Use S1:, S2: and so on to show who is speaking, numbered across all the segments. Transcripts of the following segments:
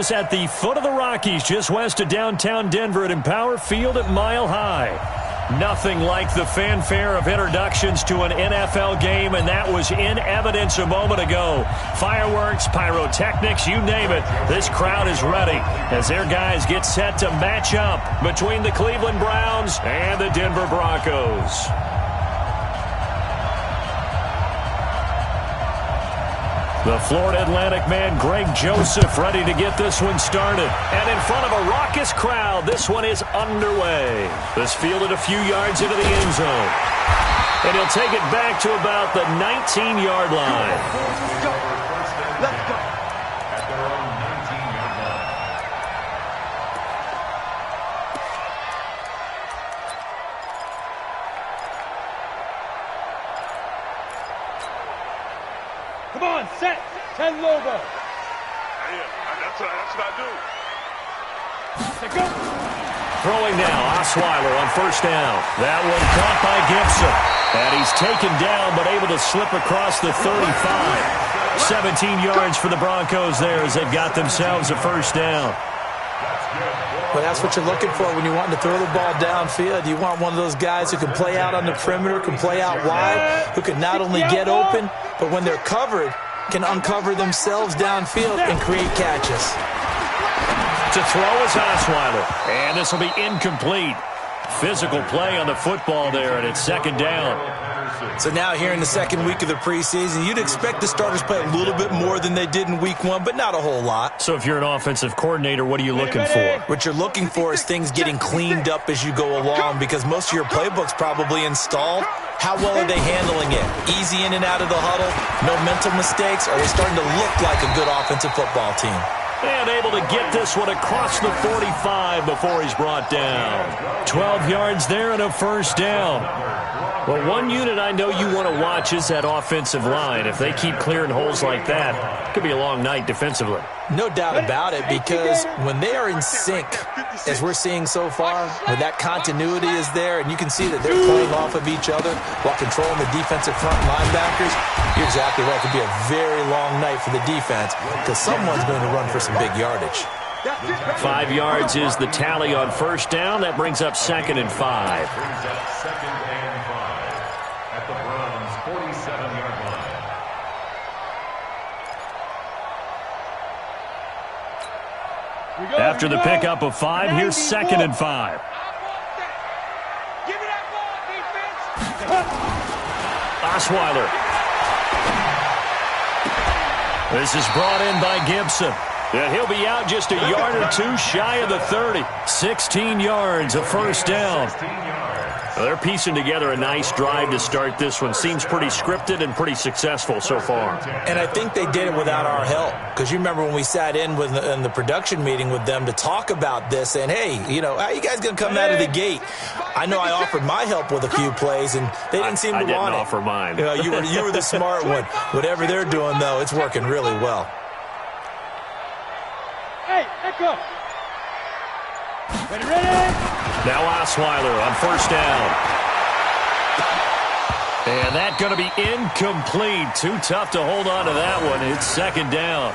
S1: At the foot of the Rockies, just west of downtown Denver at Empower Field at Mile High. Nothing like the fanfare of introductions to an NFL game, and that was in evidence a moment ago. Fireworks, pyrotechnics, you name it. This crowd is ready as their guys get set to match up between the Cleveland Browns and the Denver Broncos. The Florida Atlantic man, Greg Joseph, ready to get this one started. And in front of a raucous crowd, this one is underway. This fielded a few yards into the end zone. And he'll take it back to about the 19-yard line.
S2: Let's go. Come on, set. 10 logo.
S3: Yeah, that's what I do.
S2: Let's go.
S1: Throwing now, Osweiler on first down. That one caught by Gibson. And he's taken down but able to slip across the 35. 17 yards for the Broncos there as they've got themselves a first down.
S4: Well, that's what you're looking for when you want to throw the ball downfield. You want one of those guys who can play out on the perimeter, can play out wide, who can not only get open, but when they're covered, can uncover themselves downfield and create catches.
S1: To throw is Osweiler. And this will be incomplete. Physical play on the football there, and it's second down.
S4: So now here in the second week of the preseason, you'd expect the starters play a little bit more than they did in week one, but not a whole lot.
S1: So if you're an offensive coordinator, what are you looking for?
S4: What you're looking for is things getting cleaned up as you go along, because most of your playbook's probably installed. How well are they handling it? Easy in and out of the huddle? No mental mistakes? Are they starting to look like a good offensive football team?
S1: And able to get this one across the 45 before he's brought down. 12 yards there and a first down. Well, one unit I know you want to watch is that offensive line. If they keep clearing holes like that, it could be a long night defensively.
S4: No doubt about it, because when they are in sync, as we're seeing so far, when that continuity is there, and you can see that they're playing off of each other while controlling the defensive front linebackers, you're exactly right. It could be a very long night for the defense because someone's going to run for some big yardage.
S1: 5 yards is the tally on first down. That brings up 2nd and 5. After the pickup of 5, here's 2nd and 5. Osweiler. This is brought in by Gibson. And he'll be out just a yard or two shy of the 30. 16 yards, a first down. Well, they're piecing together a nice drive to start this one. Seems pretty scripted and pretty successful so far.
S4: And I think they did it without our help. Because you remember when we sat in the production meeting with them to talk about this, and hey, you know, how you guys going to come out of the gate? I know I offered my help with a few plays, and they didn't seem to want it.
S1: I didn't offer mine.
S4: You know, you were the smart one. Whatever they're doing, though, it's working really well.
S2: Hey, echo. Ready?
S1: Now Osweiler on first down. And that's going to be incomplete. Too tough to hold on to that one. It's second down.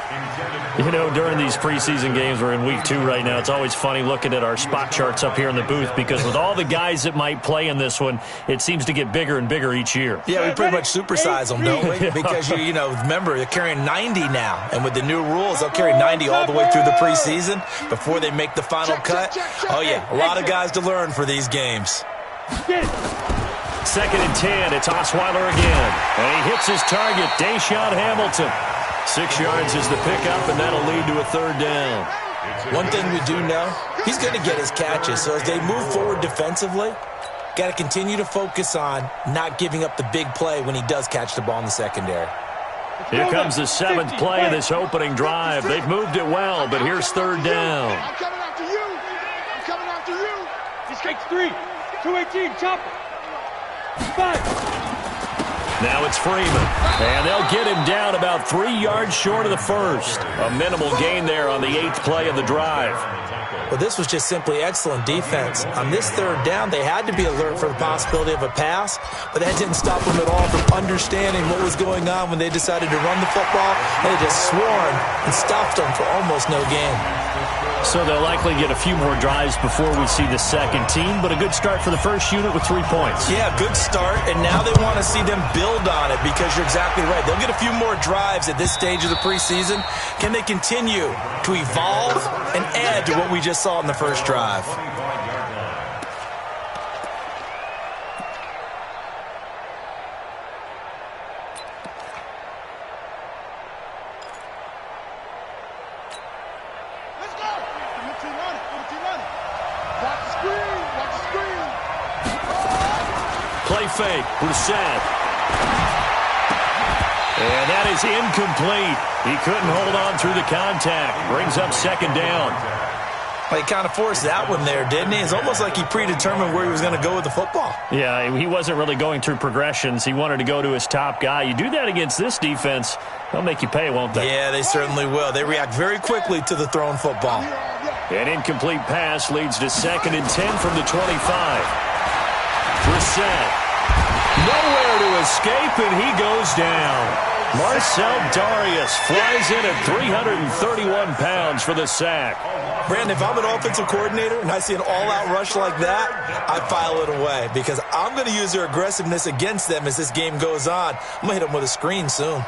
S1: You know, during these preseason games, we're in week 2 right now. It's always funny looking at our spot charts up here in the booth because with all the guys that might play in this one, it seems to get bigger and bigger each year.
S4: Yeah, we pretty much supersize them, don't we? Because, you know, remember, they're carrying 90 now. And with the new rules, they'll carry 90 all the way through the preseason before they make the final cut. Oh, yeah, a lot of guys to learn for these games.
S1: 2nd and 10, it's Osweiler again. And he hits his target, Deshaun Hamilton. 6 yards is the pickup, and that'll lead to a third down.
S4: One thing we do know, he's going to get his catches. So as they move forward defensively, got to continue to focus on not giving up the big play when he does catch the ball in the secondary.
S1: Here comes the 7th play of this opening drive. They've moved it well, but here's third down.
S2: I'm coming after you. He strikes 3. 218, chopper. 5.
S1: Now it's Freeman, and they'll get him down about 3 yards short of the first. A minimal gain there on the 8th play of the drive.
S4: Well, this was just simply excellent defense. On this third down, they had to be alert for the possibility of a pass, but that didn't stop them at all from understanding what was going on when they decided to run the football. They just swarmed and stopped them for almost no gain.
S1: So they'll likely get a few more drives before we see the second team, but a good start for the first unit with 3 points.
S4: Yeah, good start, and now they want to see them build on it because you're exactly right. They'll get a few more drives at this stage of the preseason. Can they continue to evolve and add to what we just saw in the first drive?
S1: Play fake, Brissett. And that is incomplete. He couldn't hold on through the contact. Brings up second down.
S4: Well, he kind of forced that one there, didn't he? It's almost like he predetermined where he was going to go with the football.
S1: Yeah, he wasn't really going through progressions. He wanted to go to his top guy. You do that against this defense, they'll make you pay, won't they?
S4: Yeah, they certainly will. They react very quickly to the thrown football.
S1: An incomplete pass leads to 2nd and 10 from the 25. Brissett. Nowhere to escape, and he goes down. Marcel Darius flies in at 331 pounds for the sack.
S4: Brandon, if I'm an offensive coordinator and I see an all-out rush like that, I file it away because I'm going to use their aggressiveness against them as this game goes on. I'm going to hit them with a screen soon.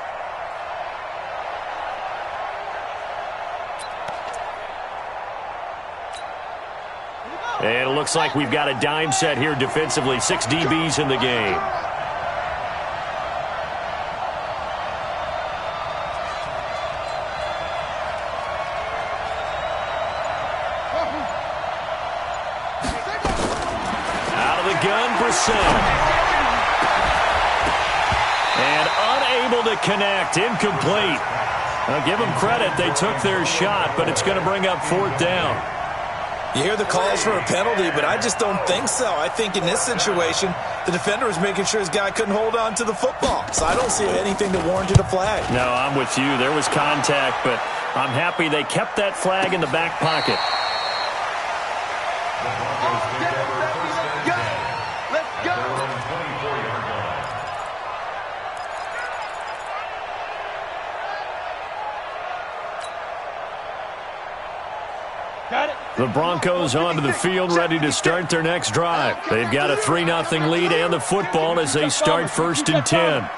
S1: And it looks like we've got a dime set here defensively. 6 DBs in the game. Out of the gun, Brissett. And unable to connect. Incomplete. Now give them credit. They took their shot, but it's going to bring up 4th down.
S4: You hear the calls for a penalty, but I just don't think so. I think in this situation, the defender was making sure his guy couldn't hold on to the football. So I don't see anything that warranted a flag.
S1: No, I'm with you. There was contact, but I'm happy they kept that flag in the back pocket.
S2: Let's go. Got it.
S1: The Broncos onto the field, ready to start their next drive. They've got a 3-0 lead and the football as they start 1st and 10.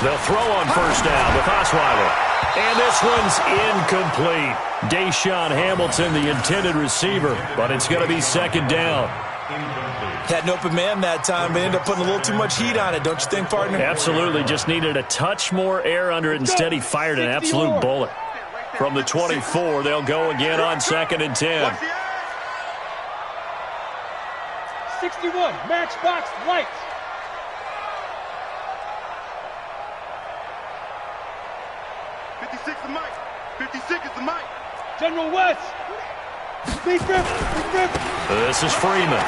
S1: They'll throw on 1st down with Osweiler. And this one's incomplete. Deshaun Hamilton, the intended receiver, but it's going to be 2nd down.
S4: Had an open man that time, but ended up putting a little too much heat on it, don't you think, partner?
S1: Absolutely. Just needed a touch more air under it. Instead, he fired an absolute bullet. From the 24, they'll go again on 2nd and 10.
S2: 61, matchbox lights.
S3: The mic. 56 is the mic.
S2: General West. Beat them.
S1: This is Freeman.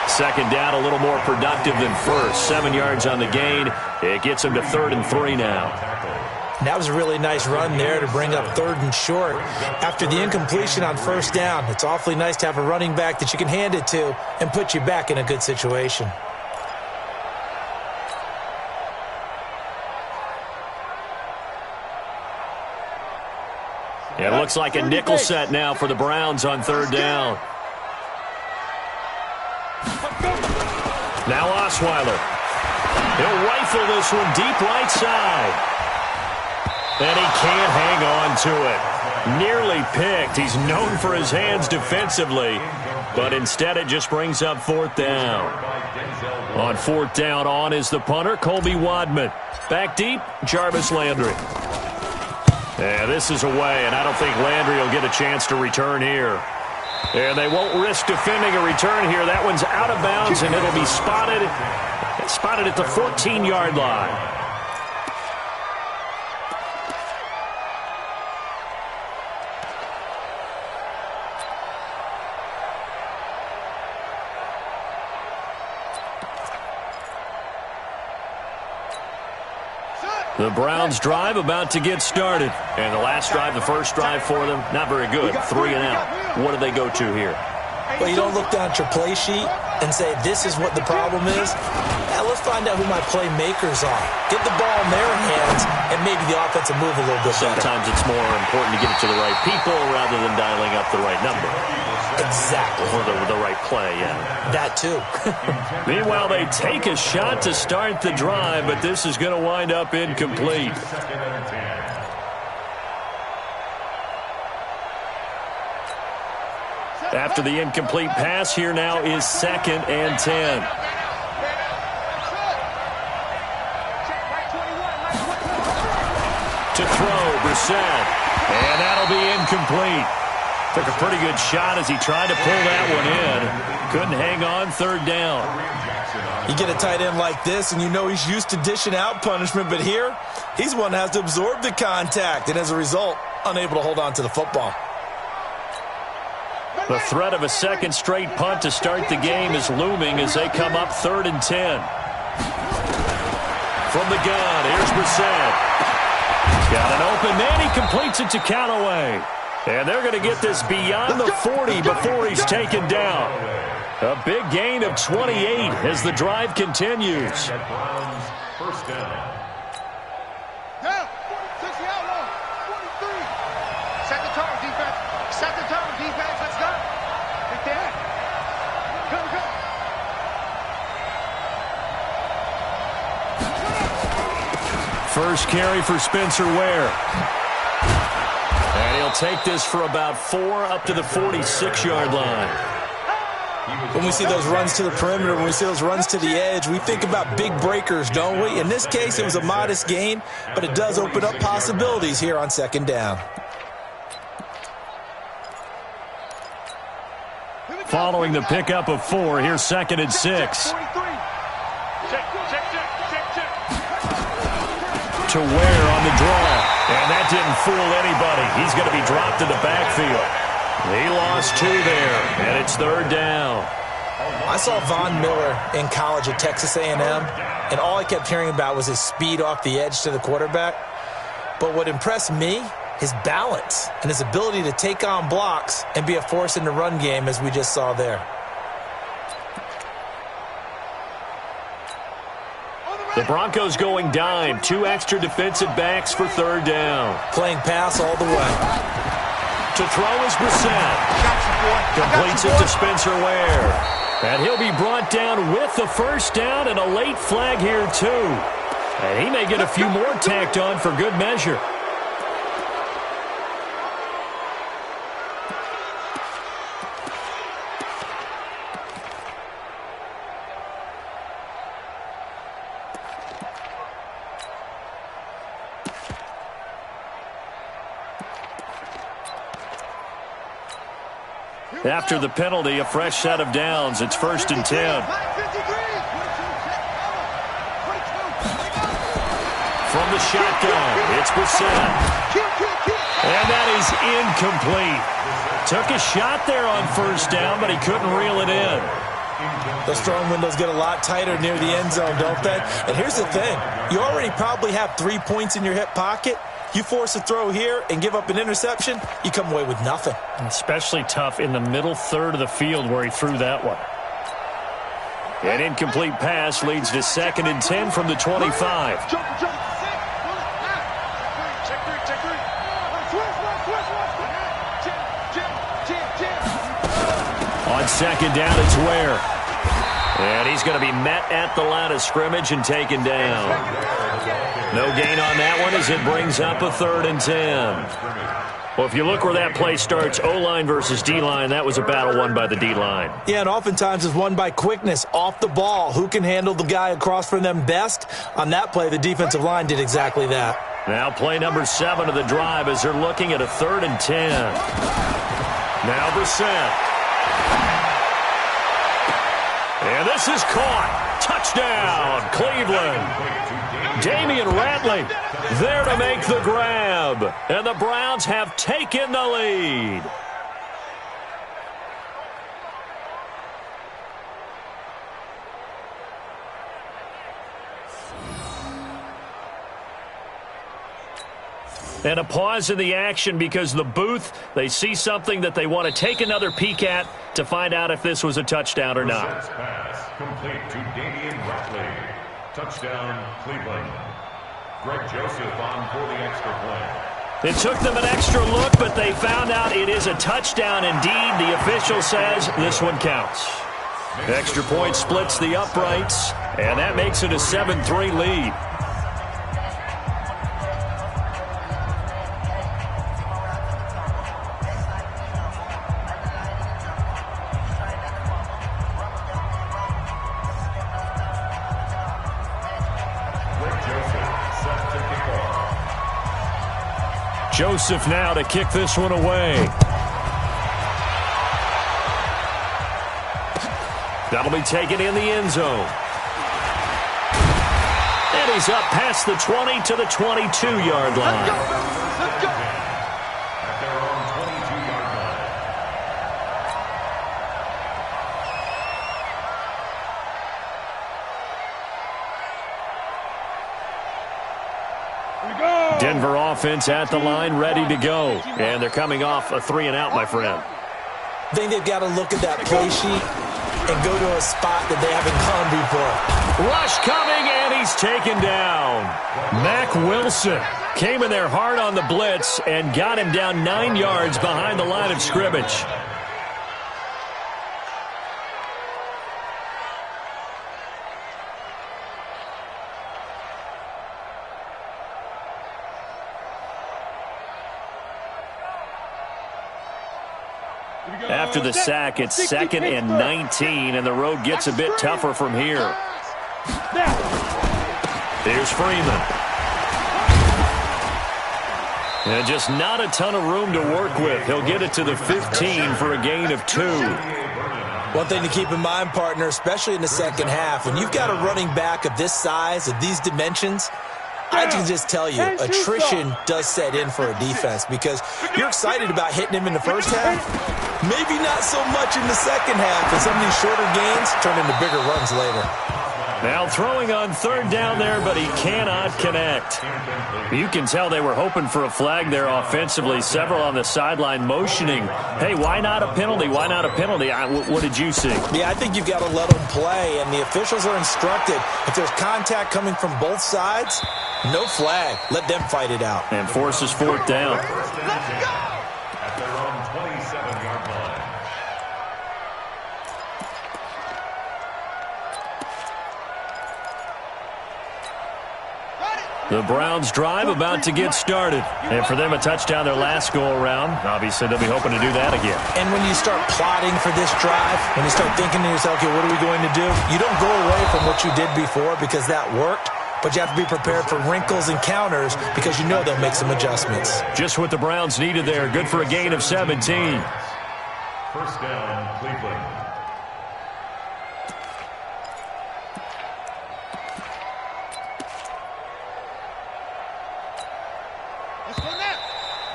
S1: 2nd down, a little more productive than first. 7 yards on the gain. It gets him to 3rd and 3 now.
S4: That was a really nice run there to bring up 3rd and short. After the incompletion on 1st down, it's awfully nice to have a running back that you can hand it to and put you back in a good situation.
S1: It looks like a nickel set now for the Browns on 3rd down. Now Osweiler. He'll rifle this one deep right side. And he can't hang on to it. Nearly picked. He's known for his hands defensively, but instead it just brings up 4th down. On 4th down, on is the punter, Colby Wadman. Back deep, Jarvis Landry. Yeah, this is away, and I don't think Landry will get a chance to return here. And they won't risk defending a return here. That one's out of bounds, and it'll be spotted at the 14-yard line. The Browns drive about to get started. And the last drive, the first drive for them, not very good. 3 and out. What do they go to here?
S4: Well, you don't look down at your play sheet and say, this is what the problem is. Yeah, let's find out who my playmakers are. Get the ball in their hands and maybe the offensive move a little bit better.
S1: Sometimes it's more important to get it to the right people rather than dialing up the right number.
S4: Exactly.
S1: Or the right play, yeah.
S4: That too.
S1: Meanwhile, they take a shot to start the drive, but this is going to wind up incomplete. After the incomplete pass, here now is 2nd and 10. To throw, Brissett. And that'll be incomplete. Took a pretty good shot as he tried to pull that one in. Couldn't hang on, 3rd down.
S4: You get a tight end like this, and you know he's used to dishing out punishment, but here, he's one that has to absorb the contact, and as a result, unable to hold on to the football.
S1: The threat of a second straight punt to start the game is looming as they come up 3rd and 10. From the gun, here's Brissett. Got an open man, he completes it to Callaway. And they're going to get this beyond the 40 before he's taken down. A big gain of 28 as the drive continues.
S3: First down.
S2: Down. 60 out long. 43. Set the tone, defense. Set the tone, defense. Let's go. Get that. Go.
S1: First carry for Spencer Ware. And he'll take this for about 4 up to the 46-yard line.
S4: When we see those runs to the perimeter, when we see those runs to the edge, we think about big breakers, don't we? In this case, it was a modest gain, but it does open up possibilities here on 2nd down.
S1: Following the pickup of 4, here's 2nd and 6. To Ware on the draw. And that didn't fool anybody. He's going to be dropped in the backfield. He lost 2 there, and it's 3rd down.
S4: I saw Von Miller in college at Texas A&M, and all I kept hearing about was his speed off the edge to the quarterback. But what impressed me, his balance and his ability to take on blocks and be a force in the run game, as we just saw there.
S1: The Broncos going dime. 2 extra defensive backs for 3rd down.
S4: Playing pass all the way.
S1: To throw is Brissett. Completes it to Spencer Ware. And he'll be brought down with the first down and a late flag here too. And he may get a few more tacked on for good measure. After the penalty, a fresh set of downs. It's 1st and 10. From the shotgun, it's Brissett. And that is incomplete. Took a shot there on 1st down, but he couldn't reel it in.
S4: Those throwing windows get a lot tighter near the end zone, don't they? And here's the thing. You already probably have 3 points in your hip pocket. You force a throw here and give up an interception, you come away with nothing.
S1: Especially tough in the middle third of the field where he threw that one. An incomplete pass leads to 2nd and 10 from the 25. On 2nd down, it's Ware. And he's going to be met at the line of scrimmage and taken down. No gain on that one as it brings up a 3rd and 10. Well, if you look where that play starts, O-line versus D-line, that was a battle won by the D-line.
S4: Yeah, and oftentimes it's won by quickness, off the ball. Who can handle the guy across from them best? On that play, the defensive line did exactly that.
S1: Now play number 7 of the drive as they're looking at a 3rd and 10. Now Brissett. And this is caught. Touchdown, Cleveland. Damian Ratley there to make the grab. And the Browns have taken the lead. And a pause in the action because the booth, they see something that they want to take another peek at to find out if this was a touchdown or not.
S3: Pass complete to Damian Ratley. Touchdown, Cleveland. Greg Joseph on for the extra point.
S1: It took them an extra look, but they found out it is a touchdown indeed. The official says this one counts. Extra point splits the uprights, and that makes it a 7-3 lead. Joseph now to kick this one away. That'll be taken in the end zone. And he's up past the 20 to the 22-yard line.
S2: Let's go.
S3: At their own 22-yard line.
S2: Here we go.
S1: Denver offense at the line, ready to go. And they're coming off a 3-and-out, my friend.
S4: I think they've got to look at that play sheet and go to a spot that they haven't gone before.
S1: Rush coming, and he's taken down. Mack Wilson came in there hard on the blitz and got him down 9 yards behind the line of scrimmage. After the sack, it's 2nd and 19, and the road gets a bit tougher from here. Here's Freeman. And just not a ton of room to work with. He'll get it to the 15 for a gain of 2.
S4: One thing to keep in mind, partner, especially in the second half, when you've got a running back of this size, of these dimensions, I can just tell you, attrition does set in for a defense because you're excited about hitting him in the first half. Maybe not so much in the second half, and some of these shorter gains turn into bigger runs later.
S1: Now throwing on 3rd down there, but he cannot connect. You can tell they were hoping for a flag there offensively. Several on the sideline motioning, hey, why not a penalty? Why not a penalty? What did you see?
S4: Yeah, I think you've got to let them play, and the officials are instructed. If there's contact coming from both sides, no flag. Let them fight it out.
S1: And forces 4th down.
S2: Let's go.
S3: At their own 27-yard line.
S1: The Browns drive about to get started. And for them, a touchdown their last go-around. Obviously, they'll be hoping to do that again.
S4: And when you start plotting for this drive, when you start thinking to yourself, okay, what are we going to do? You don't go away from what you did before because that worked. But you have to be prepared for wrinkles and counters because you know they'll make some adjustments.
S1: Just what the Browns needed there. Good for a gain of 17.
S3: First down, Cleveland.
S2: Let's go now.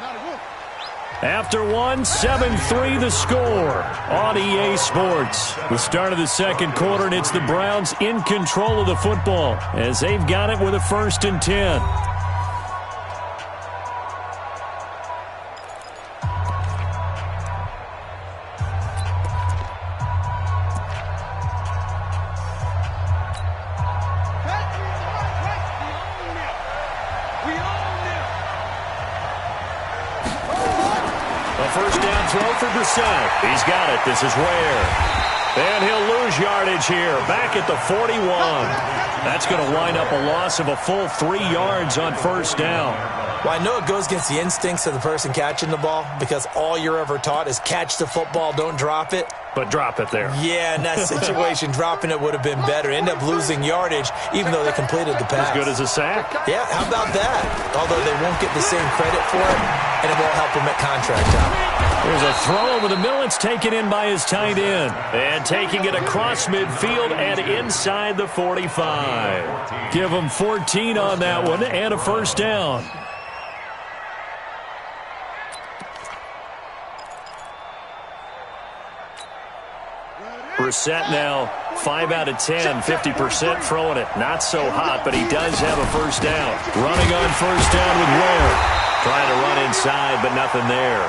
S2: Not a rule.
S1: After 1, 7-3 the score on EA Sports. The start of the second quarter, and it's the Browns in control of the football as they've got it with a 1st and 10. First down throw for Brissett. He's got it. This is Ware. And he'll lose yardage here. Back at the 41. That's going to wind up a loss of a full 3 yards on 1st down.
S4: Well, I know it goes against the instincts of the person catching the ball because all you're ever taught is catch the football, don't drop it.
S1: But drop it there.
S4: Yeah, in that situation, dropping it would have been better. End up losing yardage, even though they completed the pass.
S1: As good as a sack.
S4: Yeah, how about that? Although they won't get the same credit for it, and it won't help them at contract time.
S1: There's a throw over the middle. It's taken in by his tight end. And taking it across midfield and inside the 45. Give him 14 on that one and a 1st down. Brissett now 5 out of 10, 50% throwing it. Not so hot, but he does have a 1st down. Running on 1st down with Ware. Trying to run inside, but nothing there.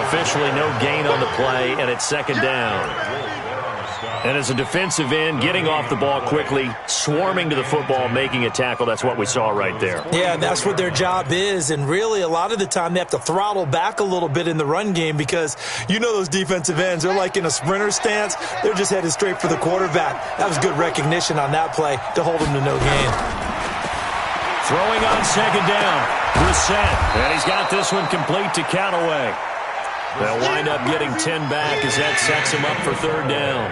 S1: Officially no gain on the play, and it's second down. And as a defensive end, getting off the ball quickly, swarming to the football, making a tackle, that's what we saw right there.
S4: Yeah, that's what their job is, and really a lot of the time they have to throttle back a little bit in the run game because you know those defensive ends, they're like in a sprinter stance. They're just headed straight for the quarterback. That was good recognition on that play to hold them to no gain.
S1: Throwing on second down, Brissett, and he's got this one complete to Callaway. They'll wind up getting 10 back as that sets him up for third down.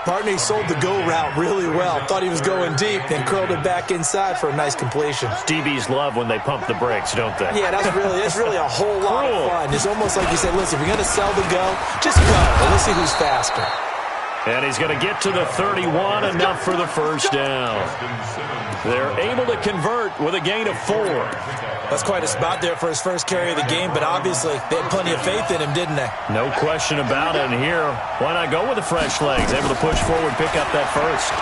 S4: Partney sold the go route really well. Thought he was going deep, then curled it back inside for a nice completion.
S1: DBs love when they pump the brakes, don't they?
S4: Yeah, that's really a whole lot of fun. It's almost like you said, listen, if you're going to sell the go, just go. And let's see who's faster.
S1: And he's going to get to the 31, enough for the first down. They're able to convert with a gain of 4.
S4: That's quite a spot there for his first carry of the game, but obviously they had plenty of faith in him, didn't they?
S1: No question about it. And here, why not go with the fresh legs? Able to push forward, pick up that first.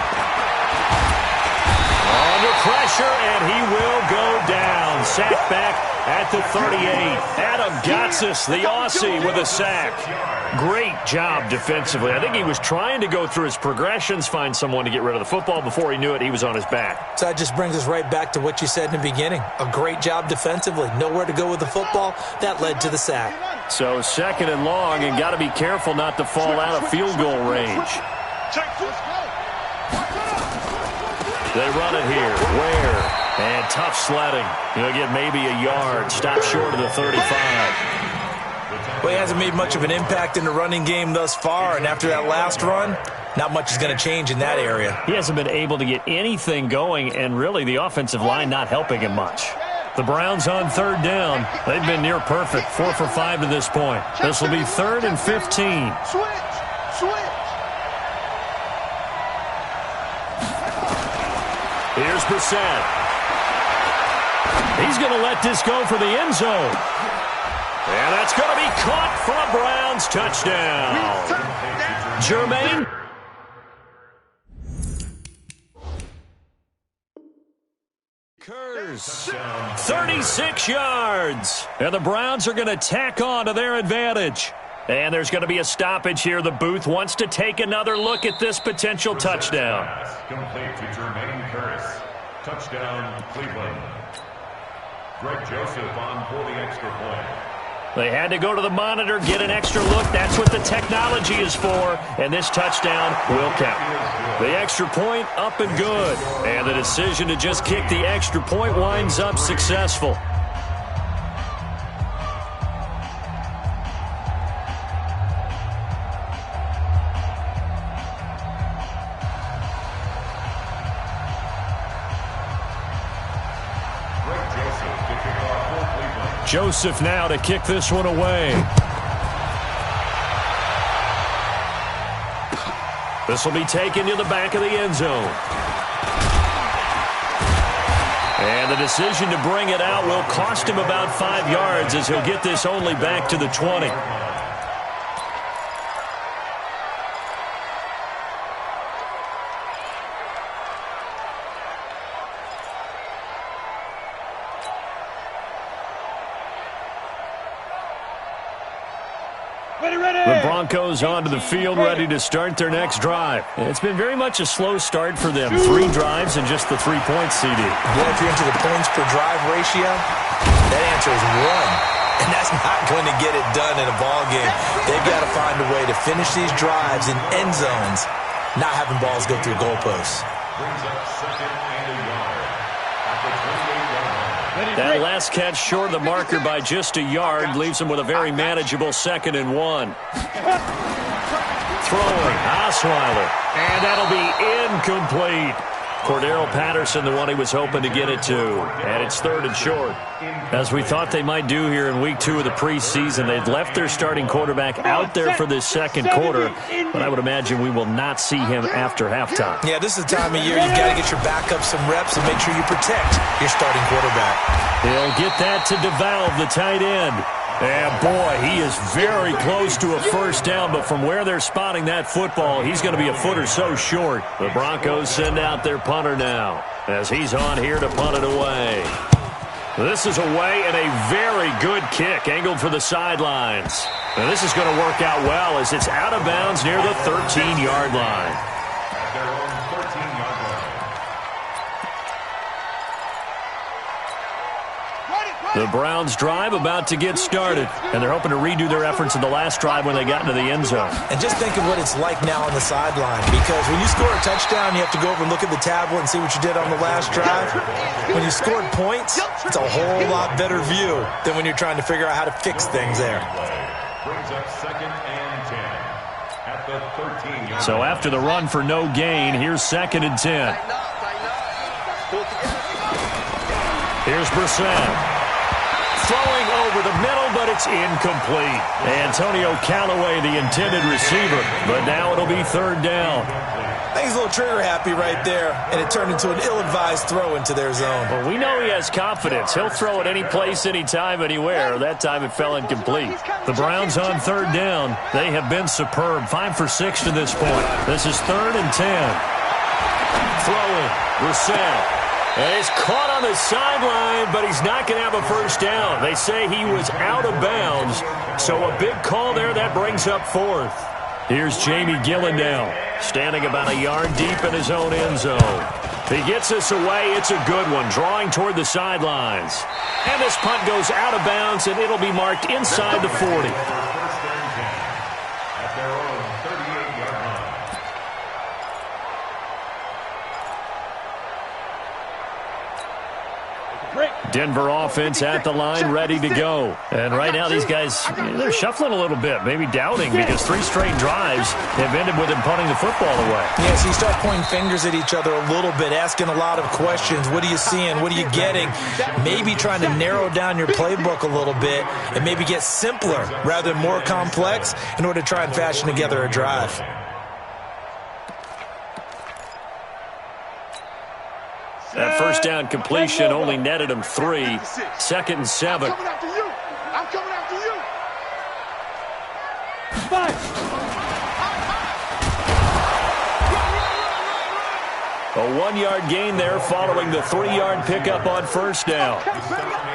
S1: Under pressure, and he will go down. Sack back at the 38. Adam Gotsis, the Aussie, with a sack. Great job defensively. I think he was trying to go through his progressions, find someone to get rid of the football. Before he knew it, he was on his back.
S4: So that just brings us right back to what you said in the beginning. A great job defensively. Nowhere to go with the football. That led to the sack.
S1: So second and long, and got to be careful not to fall out of field goal range. They run it here. Where? And tough sledding. He'll get maybe a yard. Stop short of the 35.
S4: Well, he hasn't made much of an impact in the running game thus far, and after that last run, not much is going to change in that area.
S1: He hasn't been able to get anything going, and really the offensive line not helping him much. The Browns on third down. They've been near perfect, 4 for 5 to this point. This will be 3rd and 15. Here's Brissett. He's going to let this go for the end zone. And that's going to be caught for a Browns touchdown. Jermaine. Curse. 36 yards. And the Browns are going to tack on to their advantage. And there's going to be a stoppage here. The booth wants to take another look at this potential touchdown.
S3: Complete to Jermaine Curse. Touchdown, Cleveland. Greg Joseph on for the extra point.
S1: They had to go to the monitor, get an extra look. That's what the technology is for. And this touchdown will count. The extra point up and good. And the decision to just kick the extra point winds up successful. Joseph now to kick this one away. This will be taken to the back of the end zone. And the decision to bring it out will cost him about 5 yards as he'll get this only back to the 20. The Broncos onto the field, ready to start their next drive. It's been very much a slow start for them. 3 drives and just the 3 points, CD.
S4: Yeah, if you're into the points per drive ratio, that answer is 1. And that's not going to get it done in a ball game. They've got to find a way to finish these drives in end zones, not having balls go through goalposts.
S3: Brings up second and a yard. At the 28-yard line.
S1: That last catch short of the marker by just a yard leaves him with a very manageable 2nd and 1. Throwing, Osweiler, and that'll be incomplete. Cordero Patterson, the one he was hoping to get it to. And it's 3rd and short. As we thought they might do here in week 2 of the preseason, they've left their starting quarterback out there for this second quarter, but I would imagine we will not see him after halftime.
S4: Yeah, this is the time of year you've got to get your backup some reps and make sure you protect your starting quarterback.
S1: He'll get that to DeValve, the tight end. And boy, he is very close to a first down, but from where they're spotting that football, he's going to be a foot or so short. The Broncos send out their punter now as he's on here to punt it away. This is away and a very good kick angled for the sidelines. And this is going to work out well as it's out of bounds near the 13-yard line.
S3: At their own 13-yard line.
S1: The Browns drive about to get started, and they're hoping to redo their efforts in the last drive when they got into the end zone.
S4: And just think of what it's like now on the sideline, because when you score a touchdown, you have to go over and look at the tablet and see what you did on the last drive. When you scored points, it's a whole lot better view than when you're trying to figure out how to fix things there.
S3: Brings up 2nd and 10 at the 13-yard line.
S1: So after the run for no gain, here's 2nd and 10. Here's Brissett. Throwing over the middle, but it's incomplete. Antonio Callaway, the intended receiver, but now it'll be 3rd down.
S4: I think he's a little trigger happy right there, and it turned into an ill-advised throw into their zone.
S1: Well, we know he has confidence. He'll throw it any place, anytime, anywhere. That time it fell incomplete. The Browns on 3rd down. They have been superb. 5 for 6 to this point. This is 3rd and 10. Throwing. Brissett. And he's caught on the sideline, but he's not going to have a first down. They say he was out of bounds, so a big call there. That brings up 4th. Here's Jamie Gillandale, standing about a yard deep in his own end zone. If he gets this away, it's a good one, drawing toward the sidelines. And this punt goes out of bounds, and it'll be marked inside the 40.
S3: At their own 38-yard line.
S1: Denver offense at the line, ready to go. And right now these guys, they're shuffling a little bit, maybe doubting, because 3 straight drives have ended with them punting the football away.
S4: Yeah, so you start pointing fingers at each other a little bit, asking a lot of questions. What are you seeing? What are you getting? Maybe trying to narrow down your playbook a little bit and maybe get simpler rather than more complex in order to try and fashion together a drive.
S1: That first down completion only netted him 3. 2nd and 7.
S2: I'm coming after you. I'm coming after you. 5.
S1: A 1-yard gain there following the 3-yard pickup on first down.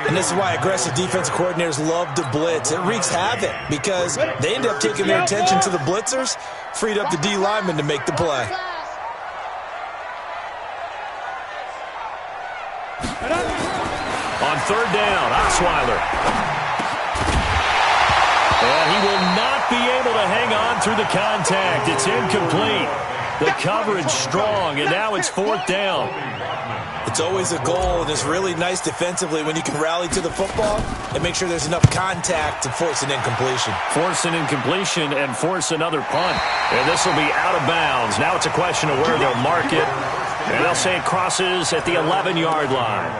S4: And this is why aggressive defense coordinators love to blitz. It wreaks havoc because they end up taking their attention to the blitzers, freed up the D lineman to make the play.
S1: On 3rd down, Osweiler. And he will not be able to hang on through the contact. It's incomplete. The coverage strong, and now it's 4th down.
S4: It's always a goal, and it's really nice defensively when you can rally to the football and make sure there's enough contact to force an incompletion.
S1: Force an incompletion and force another punt. And this will be out of bounds. Now it's a question of where they'll mark it. And they'll say it crosses at the 11-yard line.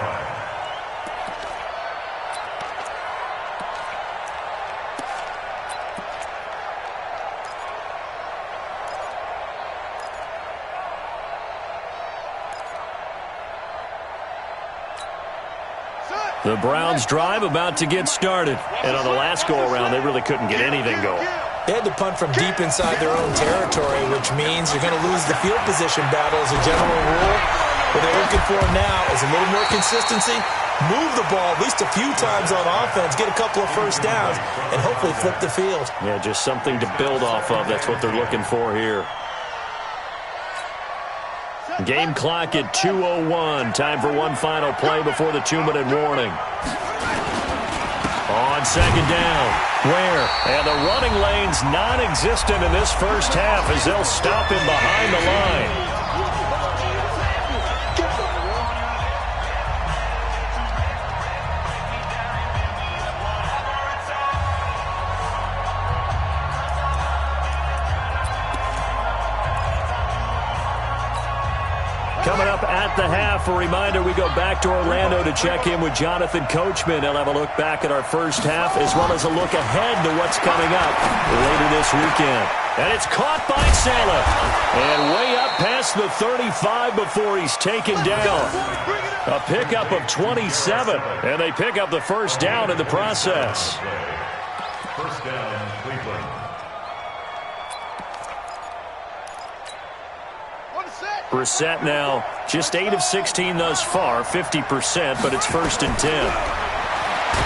S1: The Browns drive about to get started. And on the last go-around, they really couldn't get anything going.
S4: They had to punt from deep inside their own territory, which means you're going to lose the field position battle as a general rule. What they're looking for now is a little more consistency, move the ball at least a few times on offense, get a couple of first downs, and hopefully flip the field.
S1: Yeah, just something to build off of. That's what they're looking for here. Game clock at 2:01. Time for one final play before the 2-minute warning. On 2nd down. Ware. And the running lane's non-existent in this first half as they'll stop him behind the line. Coming up at the half, a reminder, we go back to Orlando to check in with Jonathan Coachman. He'll have a look back at our first half as well as a look ahead to what's coming up later this weekend. And it's caught by Salah. And way up past the 35 before he's taken down. A pickup of 27. And they pick up the first down in the process.
S3: First down, Cleveland.
S2: On the set.
S1: Brissett now just 8 of 16 thus far, 50%, but it's 1st and 10.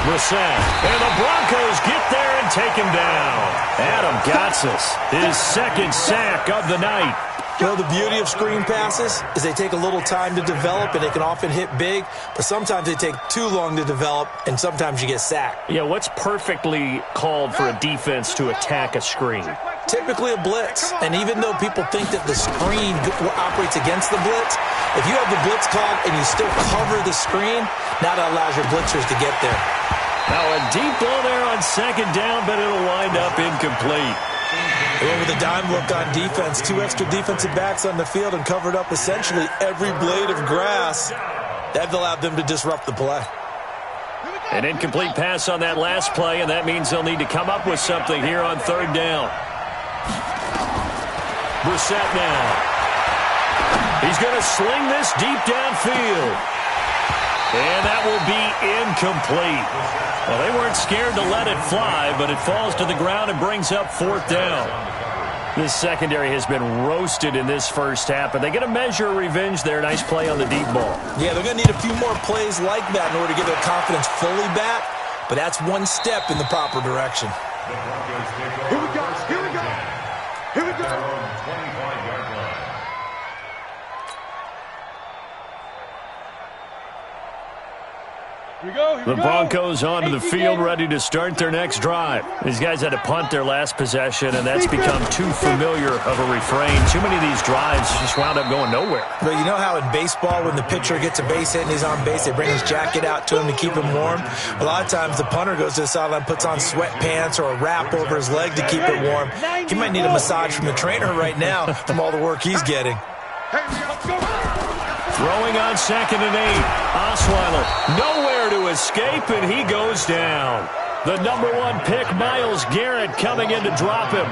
S1: Brissett, and the Broncos get there and take him down. Adam Gotsis, his 2nd sack of the night.
S4: You know, the beauty of screen passes is they take a little time to develop, and they can often hit big, but sometimes they take too long to develop, and sometimes you get sacked.
S1: Yeah, what's perfectly called for a defense to attack a screen?
S4: Typically a blitz, and even though people think that the screen operates against the blitz, if you have the blitz called and you still cover the screen, now that allows your blitzers to get there.
S1: Now a deep ball there on 2nd down, but it'll wind up incomplete.
S4: They went with a dime look on defense, 2 extra defensive backs on the field and covered up essentially every blade of grass. That allowed them to disrupt the play.
S1: An incomplete pass on that last play, and that means they'll need to come up with something here on 3rd down. Brissett now. He's going to sling this deep downfield. And that will be incomplete. Well, they weren't scared to let it fly, but it falls to the ground and brings up 4th down. This secondary has been roasted in this first half, but they get a measure of revenge there. Nice play on the deep ball.
S4: Yeah, they're going to need a few more plays like that in order to get their confidence fully back, but that's one step in the proper direction.
S2: Here we go. Here we go. Here we go.
S1: The Broncos onto the field, ready to start their next drive. These guys had to punt their last possession, and that's become too familiar of a refrain. Too many of these drives just wound up going nowhere.
S4: But you know how in baseball, when the pitcher gets a base hit and he's on base, they bring his jacket out to him to keep him warm? A lot of times the punter goes to the sideline, puts on sweatpants or a wrap over his leg to keep it warm. He might need a massage from the trainer right now from all the work he's getting.
S1: Throwing on 2nd and 8. Osweiler nowhere to escape, and he goes down. The number 1 pick, Myles Garrett, coming in to drop him.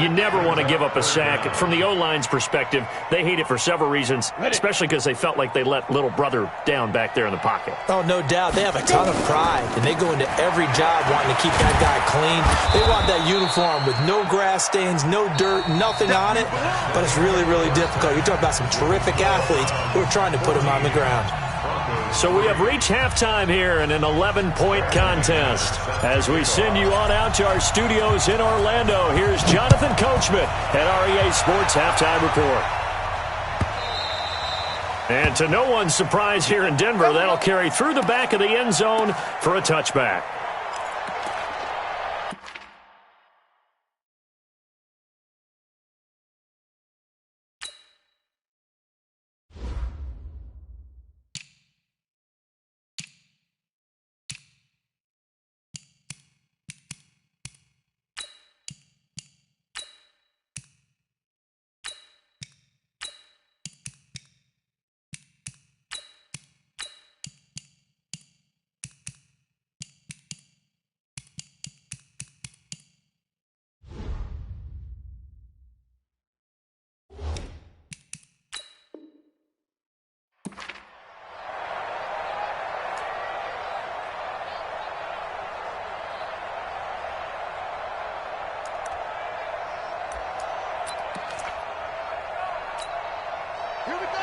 S1: You never want to give up a sack. From the O-line's perspective, they hate it for several reasons, especially because they felt like they let little brother down back there in the pocket.
S4: Oh, no doubt. They have a ton of pride, and they go into every job wanting to keep that guy clean. They want that uniform with no grass stains, no dirt, nothing on it, but it's really, really difficult. You're talking about some terrific athletes who are trying to put him on the ground.
S1: So we have reached halftime here in an 11-point contest. As we send you on out to our studios in Orlando, here's Jonathan Coachman at REA Sports Halftime Report. And to no one's surprise here in Denver, that'll carry through the back of the end zone for a touchback.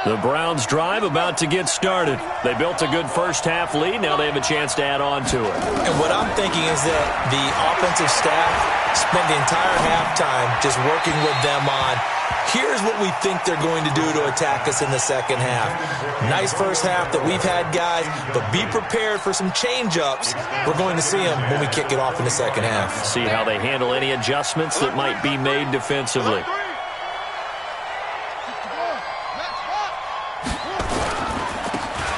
S1: The Browns' drive about to get started. They built a good first-half lead. Now they have a chance to add on to it.
S4: And what I'm thinking is that the offensive staff spent the entire halftime just working with them on, here's what we think they're going to do to attack us in the second half. Nice first half that we've had, guys, but be prepared for some change-ups. We're going to see them when we kick it off in the second half.
S1: See how they handle any adjustments that might be made defensively.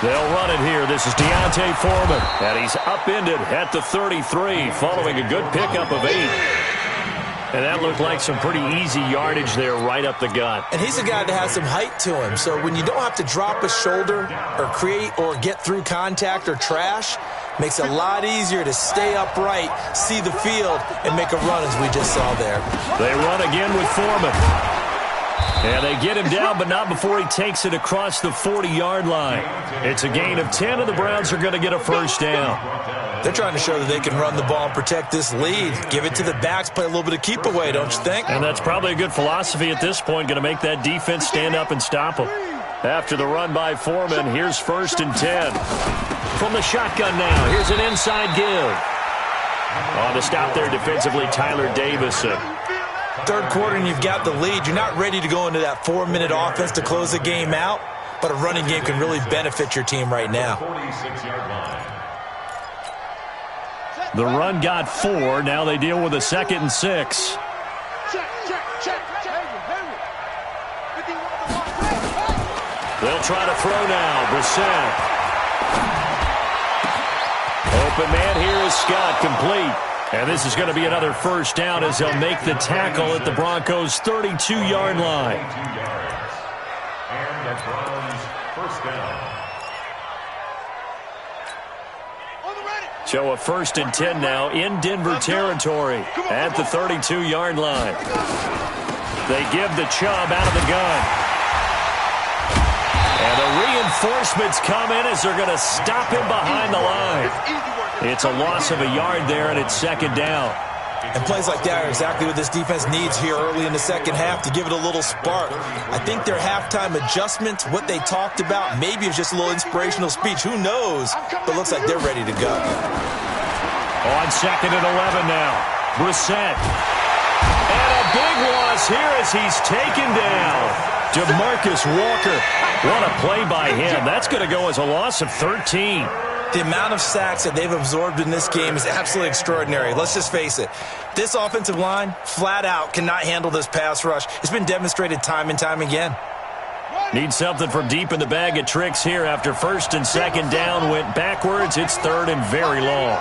S1: They'll run it here. This is Deontay Foreman, and he's upended at the 33 following a good pickup of 8. And that looked like some pretty easy yardage there right up the gut.
S4: And he's a guy that has some height to him, so when you don't have to drop a shoulder or create or get through contact or trash, makes it a lot easier to stay upright, see the field, and make a run as we just saw there.
S1: They run again with Foreman. And they get him down, but not before he takes it across the 40-yard line. It's a gain of 10, and the Browns are going to get a first down.
S4: They're trying to show that they can run the ball and protect this lead. Give it to the backs, play a little bit of keep away, don't you think?
S1: And that's probably a good philosophy at this point, going to make that defense stand up and stop them. After the run by Foreman, here's 1st and 10. From the shotgun now, here's an inside give. On the stop there defensively, Tyler Davison.
S4: Third quarter and you've got the lead. You're not ready to go into that 4-minute offense to close the game out, but a running game can really benefit your team right now.
S1: The run got 4. Now they deal with a 2nd and 6. They'll try to throw now. Brissett. Open man here is Scott, complete. And this is going to be another first down as they'll make the tackle at the Broncos' 32-yard line.
S3: And the Browns first down.
S1: So a 1st and 10 now in Denver territory at the 32-yard line. They give the Chubb out of the gun. And the reinforcements come in as they're going to stop him behind the line. It's a loss of a yard there, and it's 2nd down.
S4: And plays like that are exactly what this defense needs here early in the second half to give it a little spark. I think their halftime adjustments, what they talked about, maybe it's just a little inspirational speech. Who knows? But looks like they're ready to go.
S1: On 2nd and 11 now. Brissett. And a big loss here as he's taken down. DeMarcus Walker. What a play by him. That's going to go as a loss of 13.
S4: The amount of sacks that they've absorbed in this game is absolutely extraordinary. Let's just face it. This offensive line, flat out, cannot handle this pass rush. It's been demonstrated time and time again.
S1: Need something from deep in the bag of tricks here after 1st and 2nd down went backwards. It's 3rd and very long.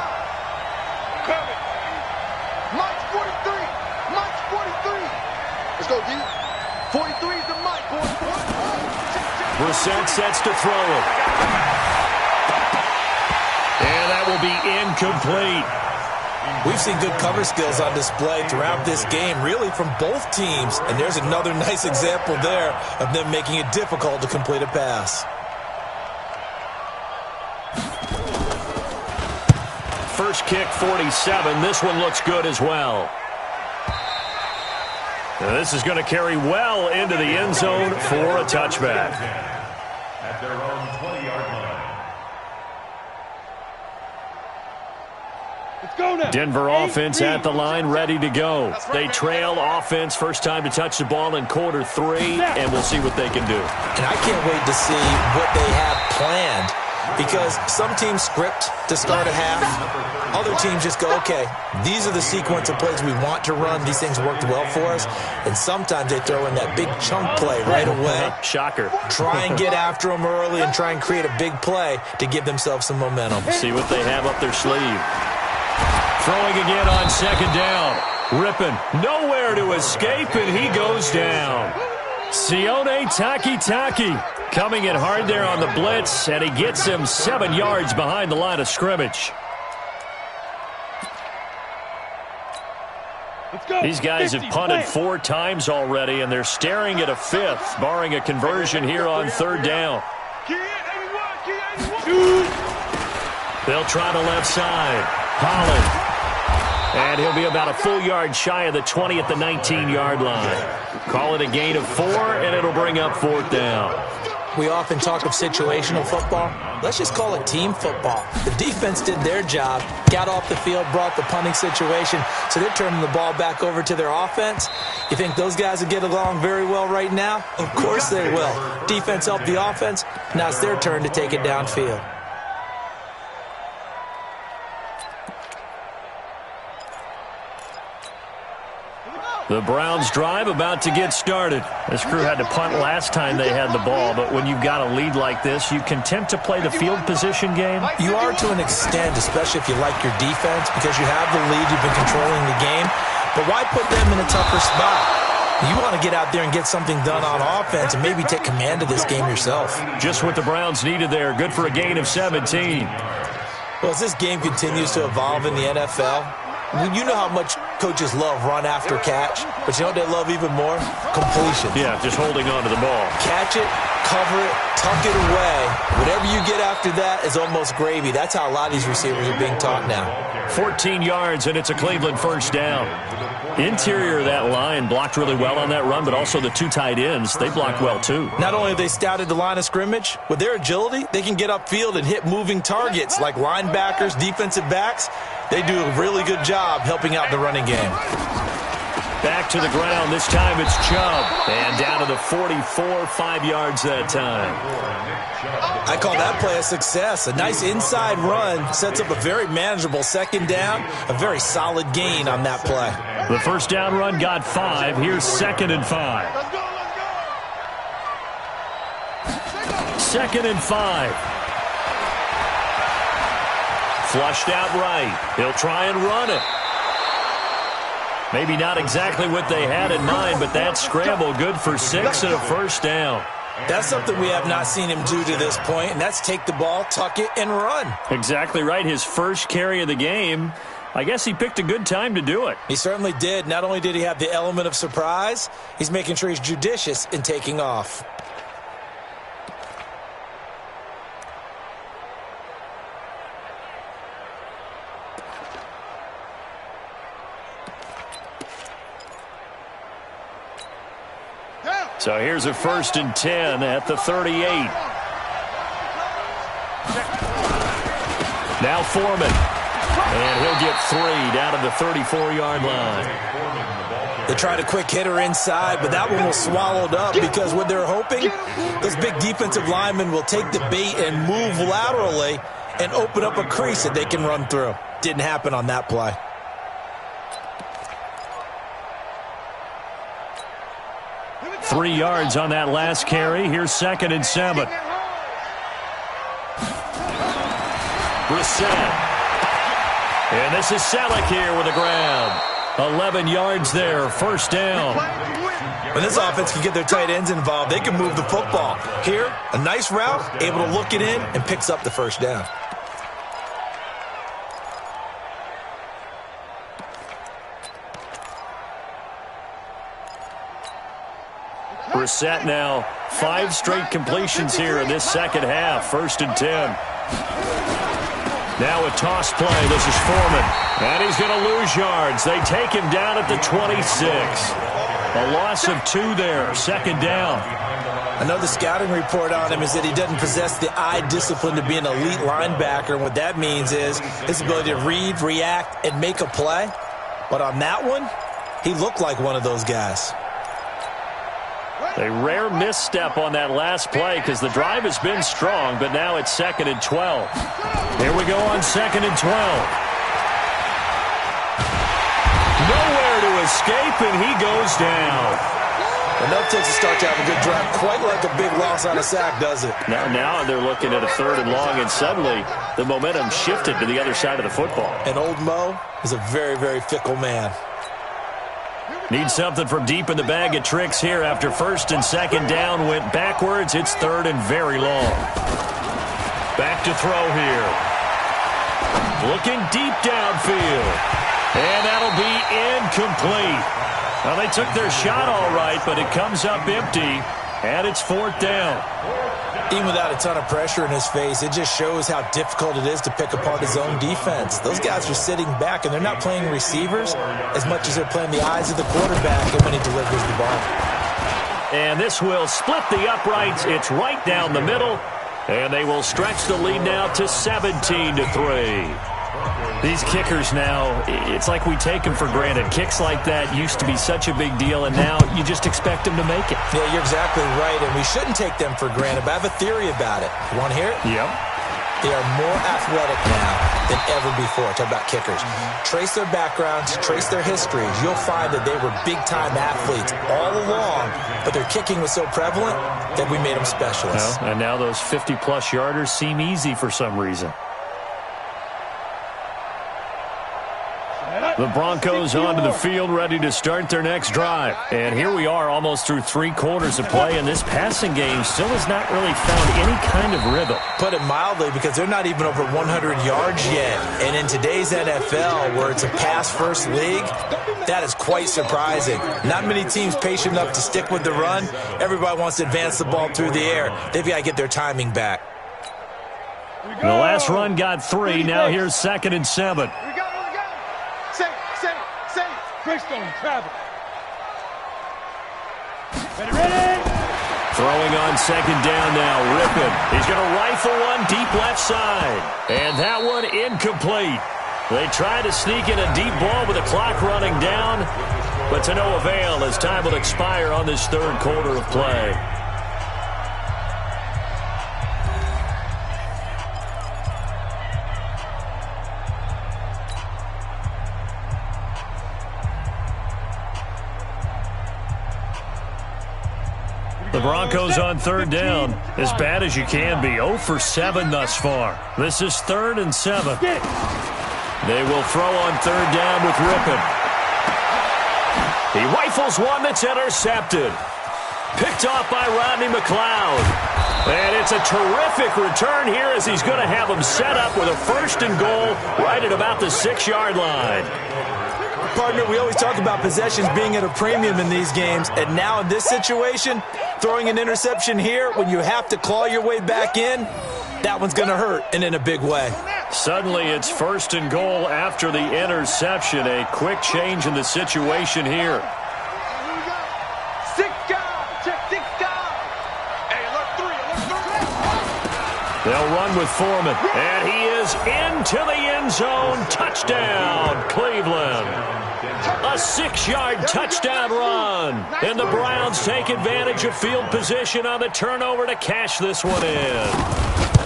S2: Mike's 43. Mike's 43. Let's go, D. 43 is the Mike, boy.
S1: Brissett sets to throw it. And that will be incomplete.
S4: We've seen good cover skills on display throughout this game, really from both teams. And there's another nice example there of them making it difficult to complete a pass.
S1: First kick, 47. This one looks good as well. Now this is going to carry well into the end zone for a touchback.
S3: At their own 20-yard line.
S1: Denver offense at the line, ready to go. They trail offense, first time to touch the ball in quarter 3, and we'll see what they can do.
S4: And I can't wait to see what they have planned, because some teams script to start a half. Other teams just go, okay, these are the sequence of plays we want to run. These things worked well for us. And sometimes they throw in that big chunk play right away.
S1: Shocker.
S4: Try and get after them early and try and create a big play to give themselves some momentum.
S1: See what they have up their sleeve. Throwing again on 2nd down. Ripping. Nowhere to escape, and he goes down. Sione Takitaki coming in hard there on the blitz, and he gets him 7 yards behind the line of scrimmage. These guys have punted 4 times already, and they're staring at a 5th, barring a conversion here on 3rd down. They'll try the left side. Holland. And he'll be about a full yard shy of the 20 at the 19-yard line. Call it a gain of 4, and it'll bring up 4th down.
S4: We often talk of situational football. Let's just call it team football. The defense did their job, got off the field, brought the punting situation, so they're turning the ball back over to their offense. You think those guys will get along very well right now? Of course they will. Defense helped the offense. Now it's their turn to take it downfield.
S1: The Browns drive about to get started. This crew had to punt last time they had the ball, but when you've got a lead like this, you content to play the field position game?
S4: You are to an extent, especially if you like your defense, because you have the lead, you've been controlling the game. But why put them in a tougher spot? You want to get out there and get something done on offense and maybe take command of this game yourself.
S1: Just what the Browns needed there. Good for a gain of 17.
S4: Well, as this game continues to evolve in the NFL, you know how much Coaches love run after catch, but you know what they love even more? Completion.
S1: Yeah, just holding on to the ball.
S4: Catch it, cover it, tuck it away. Whatever you get after that is almost gravy. That's how a lot of these receivers are being taught now.
S1: 14 yards, and it's a Cleveland first down. Interior of that line blocked really well on that run, but also the two tight ends, they blocked well too.
S4: Not only have they scouted the line of scrimmage, with their agility, they can get upfield and hit moving targets like linebackers, defensive backs. They do a really good job helping out the running game.
S1: Back to the ground. This time it's Chubb. And down to the 44, 5 yards that time.
S4: I call that play a success. A nice inside run sets up a very manageable second down. A very solid gain on that play.
S1: The first down run got 5. Here's 2nd and 5. 2nd and 5. Flushed out right. He'll try and run it. Maybe not exactly what they had in mind, but that scramble good for 6 and a first down.
S4: That's something we have not seen him do to this point, and that's take the ball, tuck it, and run.
S1: Exactly right. His first carry of the game. I guess he picked a good time to do it.
S4: He certainly did. Not only did he have the element of surprise, he's making sure he's judicious in taking off.
S1: So here's a 1st and 10 at the 38. Now Foreman. And he'll get 3 down to the 34-yard line.
S4: They tried a quick hitter inside, but that one was swallowed up because what they're hoping, those big defensive linemen will take the bait and move laterally and open up a crease that they can run through. Didn't happen on that play.
S1: Three yards on that last carry. Here's 2nd and 7. Brissett. And this is Selleck here with the grab. 11 yards there, first down.
S4: When this offense can get their tight ends involved, they can move the football. Here, a nice route, able to look it in, and picks up the first down.
S1: Brissett now 5 straight completions here in this second half. 1st and 10. Now a toss play. This is Foreman. And he's going to lose yards. They take him down at the 26. A loss of 2 there. 2nd down.
S4: Another scouting report on him is that he doesn't possess the eye discipline to be an elite linebacker. And what that means is his ability to read, react, and make a play. But on that one, he looked like one of those guys.
S1: A rare misstep on that last play because the drive has been strong, but now it's 2nd and 12. Here we go on 2nd and 12. Nowhere to escape, and he goes down.
S4: Enough takes a start to have a good drive, quite like a big loss on a sack, does it?
S1: Now they're looking at a 3rd and long, and suddenly the momentum shifted to the other side of the football.
S4: And old Mo is a very, very fickle man.
S1: Need something from deep in the bag of tricks here after 1st and 2nd down. Went backwards. It's 3rd and very long. Back to throw here. Looking deep downfield. And that'll be incomplete. Well, they took their shot all right, but it comes up empty. And it's 4th down.
S4: Even without a ton of pressure in his face, it just shows how difficult it is to pick apart his own defense. Those guys are sitting back, and they're not playing receivers as much as they're playing the eyes of the quarterback and when he delivers the ball.
S1: And this will split the uprights. It's right down the middle. And they will stretch the lead now to 17-3. These kickers now, it's like we take them for granted. Kicks like that used to be such a big deal, and now you just expect them to make it.
S4: Yeah, you're exactly right, and we shouldn't take them for granted, but I have a theory about it. You want to hear it?
S1: Yep.
S4: They are more athletic now than ever before. Talk about kickers. Trace their backgrounds, trace their histories. You'll find that they were big-time athletes all along, but their kicking was so prevalent that we made them specialists.
S1: Well, and now those 50-plus yarders seem easy for some reason. The Broncos onto the field, ready to start their next drive. And here we are almost through 3 quarters of play, and this passing game still has not really found any kind of rhythm.
S4: Put it mildly, because they're not even over 100 yards yet. And in today's NFL, where it's a pass-first league, that is quite surprising. Not many teams patient enough to stick with the run. Everybody wants to advance the ball through the air. They've got to get their timing back.
S1: The last run got 3. Now here's 2nd and 7.
S2: Greystone, travel. Ready.
S1: Throwing on 2nd down now. Rippon. He's going to rifle one deep left side. And that one incomplete. They try to sneak in a deep ball with the clock running down, but to no avail as time will expire on this 3rd quarter of play. The Broncos on 3rd down, as bad as you can be. 0 for 7 thus far. This is 3rd and 7. They will throw on 3rd down with Rippon. He rifles one that's intercepted. Picked off by Rodney McLeod. And it's a terrific return here as he's going to have him set up with a 1st and goal right at about the 6-yard line.
S4: Partner, we always talk about possessions being at a premium in these games, and now in this situation, throwing an interception here when you have to claw your way back in, that one's going to hurt, and in a big way.
S1: Suddenly it's 1st and goal after the interception. A quick change in the situation here. They'll run with Foreman, and he is into the end zone. Touchdown, Cleveland. A 6-yard touchdown run. And the Browns take advantage of field position on the turnover to cash this one in.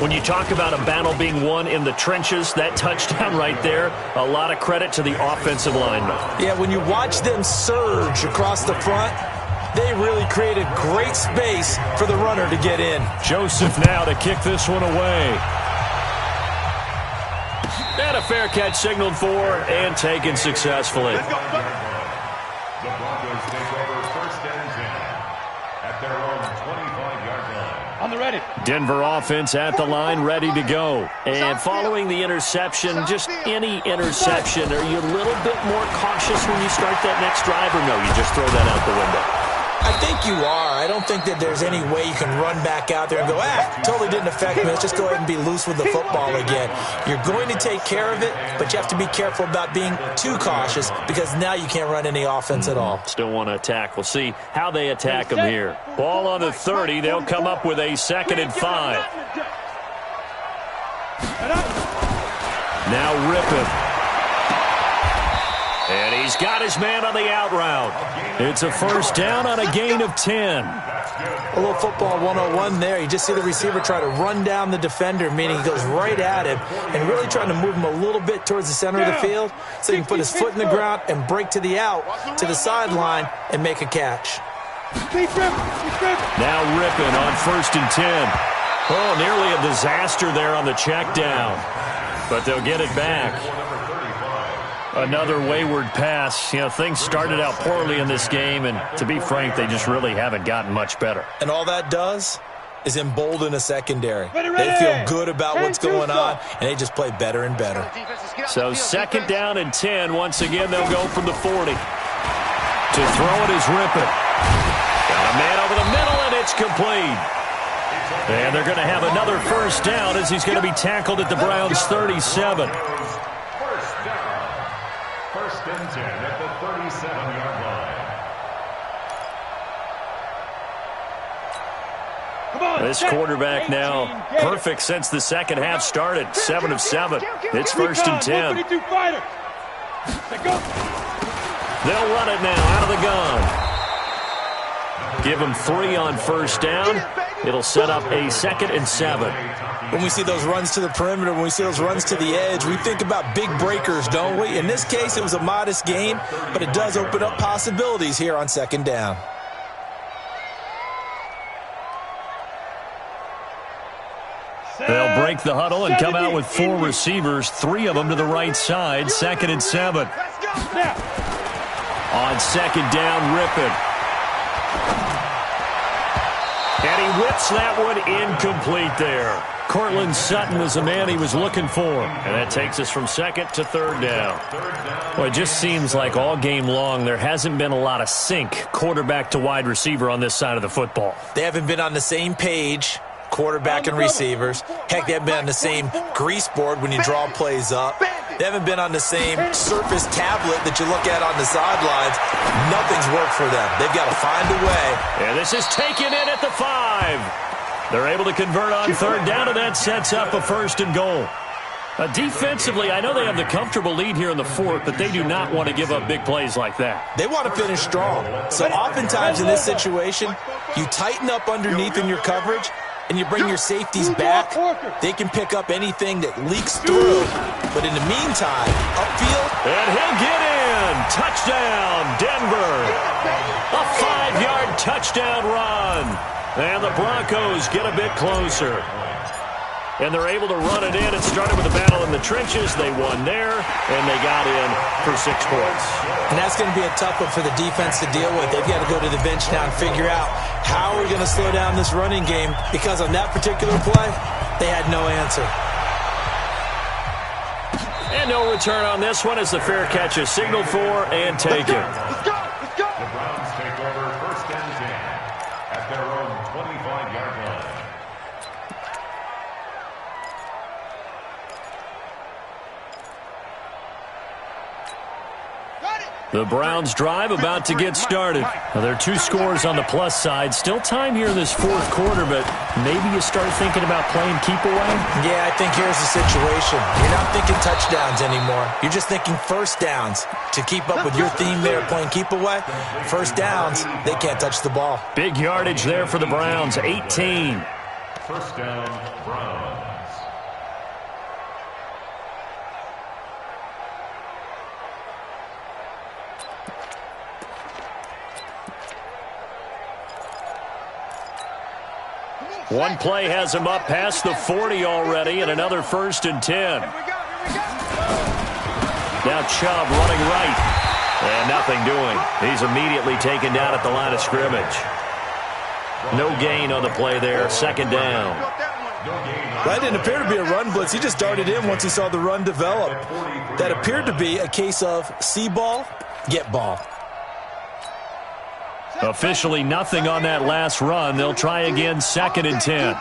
S1: When you talk about a battle being won in the trenches, that touchdown right there, a lot of credit to the offensive linemen.
S4: Yeah, when you watch them surge across the front, they really created great space for the runner to get in.
S1: Joseph now to kick this one away. And a fair catch signaled for and taken successfully.
S3: The Broncos take over 1st and 10 at their own 25-yard line.
S2: On the ready.
S1: Denver offense at the line, ready to go. And following the interception, just any interception, are you a little bit more cautious when you start that next drive, or no, you just throw that out the window?
S4: I think you are. I don't think that there's any way you can run back out there and go, totally didn't affect me. Let's just go ahead and be loose with the football again. You're going to take care of it, but you have to be careful about being too cautious because now you can't run any offense at all.
S1: Still want to attack. We'll see how they attack them here. Ball on the 30. They'll come up with a 2nd and 5. Now Rippon. And he's got his man on the out route. It's a 1st down on a gain of 10.
S4: A little football 101 there. You just see the receiver try to run down the defender, meaning he goes right at him and really trying to move him a little bit towards the center of the field so he can put his foot in the ground and break to the out, to the sideline, and make a catch.
S1: Now Rippon on 1st and 10. Oh, nearly a disaster there on the check down. But they'll get it back. Another wayward pass. You know, things started out poorly in this game, and to be frank, they just really haven't gotten much better.
S4: And all that does is embolden a secondary. They feel good about what's going on, and they just play better and better.
S1: So 2nd down and 10. Once again, they'll go from the 40. To throw it is Rippon. Got a man over the middle, and it's complete. And they're going to have another 1st down as he's going to be tackled at the Browns' 37.
S3: 1st and 10 at the 37-yard line.
S1: This quarterback now perfect since the 2nd half started. 7 of 7. It's 1st and 10. They'll run it now out of the gun. Give them 3 on 1st down. It'll set up a 2nd and 7.
S4: When we see those runs to the perimeter, when we see those runs to the edge, we think about big breakers, don't we? In this case, it was a modest gain, but it does open up possibilities here on 2nd down.
S1: The They'll break the huddle and come out with 4 receivers, 3 of them to the right side, 2nd and 7. On 2nd down, Rippon. And he whips that one incomplete there. Cortland Sutton was the man he was looking for. And that takes us from 2nd to 3rd down. Well, it just seems like all game long there hasn't been a lot of sync quarterback to wide receiver on this side of the football.
S4: They haven't been on the same page, quarterback and receivers. Heck, they haven't been on the same grease board when you draw plays up. They haven't been on the same Surface tablet that you look at on the sidelines. Nothing's worked for them. They've got to find a way.
S1: And this is taken in at the 5. They're able to convert on 3rd down, and that sets up a 1st and goal. Defensively, I know they have the comfortable lead here in the 4th, but they do not want to give up big plays like that.
S4: They want to finish strong. So oftentimes in this situation, you tighten up underneath in your coverage, and you bring your safeties back. They can pick up anything that leaks through. But in the meantime, upfield.
S1: And he'll get in. Touchdown, Denver. A 5-yard touchdown run. And the Broncos get a bit closer. And they're able to run it in. It started with a battle in the trenches. They won there, and they got in for 6 points.
S4: And that's going to be a tough one for the defense to deal with. They've got to go to the bench now and figure out how we're going to slow down this running game, because on that particular play, they had no answer.
S1: And no return on this one as the fair catch is signaled for and taken.
S3: The Browns take over 1st and 10 at their own 25-yard line.
S1: The Browns drive about to get started. Now, there are 2 scores on the plus side. Still time here in this 4th quarter, but maybe you start thinking about playing keep away?
S4: Yeah, I think here's the situation. You're not thinking touchdowns anymore. You're just thinking 1st downs. To keep up with your theme there, playing keep away, 1st downs, they can't touch the ball.
S1: Big yardage there for the Browns, 18.
S3: 1st down, Browns.
S1: One play has him up past the 40 already, and another 1st and 10. Now Chubb running right, and nothing doing. He's immediately taken down at the line of scrimmage. No gain on the play there, 2nd down.
S4: That didn't appear to be a run blitz. He just darted in once he saw the run develop. That appeared to be a case of see ball, get ball.
S1: Officially nothing on that last run. They'll try again, 2nd and 10.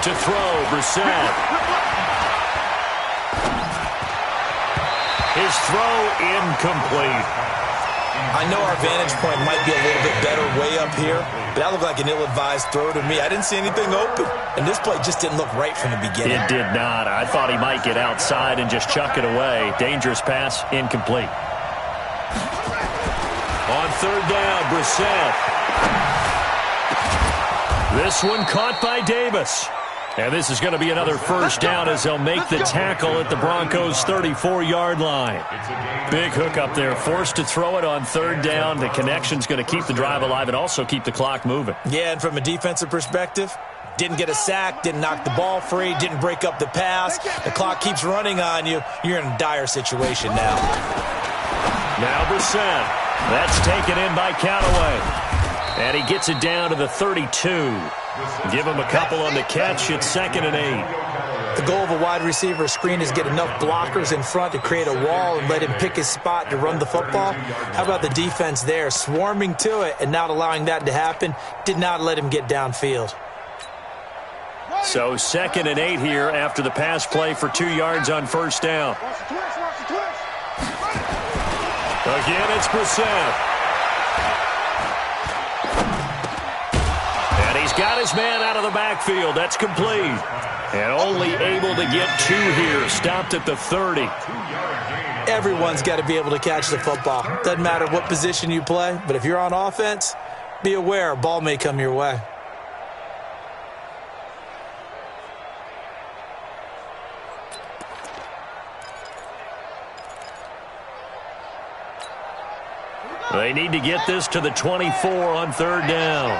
S1: To throw, Brissett. His throw incomplete.
S4: I know our vantage point might be a little bit better way up here, but that looked like an ill-advised throw to me. I didn't see anything open, and this play just didn't look right from the beginning.
S1: It did not. I thought he might get outside and just chuck it away. Dangerous pass, incomplete. On 3rd down, Brissett. This one caught by Davis. And this is going to be another 1st down as they'll make the tackle at the Broncos' 34-yard line. Big hook up there, forced to throw it on 3rd down. The connection's going to keep the drive alive and also keep the clock moving.
S4: Yeah, and from a defensive perspective, didn't get a sack, didn't knock the ball free, didn't break up the pass. The clock keeps running on you. You're in a dire situation now.
S1: Now Brissett. That's taken in by Callaway. And he gets it down to the 32. Give him a couple on the catch. It's 2nd and 8.
S4: The goal of a wide receiver screen is get enough blockers in front to create a wall and let him pick his spot to run the football. How about the defense there, swarming to it and not allowing that to happen? Did not let him get downfield.
S1: So 2nd and 8 here after the pass play for 2 yards on 1st down. Again, it's Brissett. And he's got his man out of the backfield. That's complete. And only able to get 2 here. Stopped at the 30.
S4: Everyone's got to be able to catch the football. Doesn't matter what position you play, but if you're on offense, be aware a ball may come your way.
S1: They need to get this to the 24 on third down.